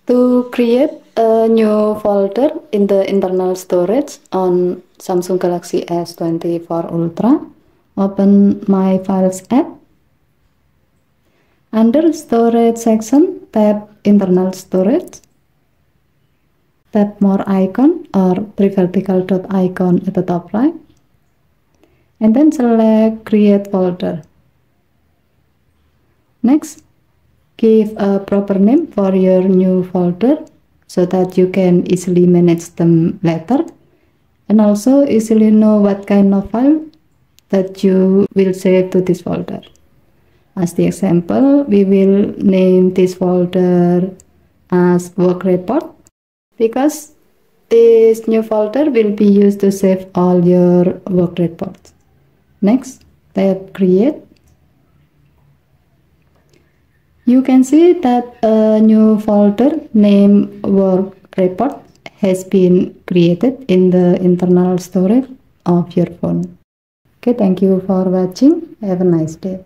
To create a new folder in the internal storage on Samsung Galaxy S24 Ultra, open My Files app. Under Storage section, tap Internal Storage. Tap More icon or three vertical dot icon at the top right. And then select Create Folder. Next, give a proper name for your new folder so that you can easily manage them later and also easily know what kind of file that you will save to this folder. As the example, we will name this folder as work report because this new folder will be used to save all your work reports. Next, tap Create. You can see that a new folder named Work Report has been created in the internal storage of your phone. Okay, thank you for watching. Have a nice day.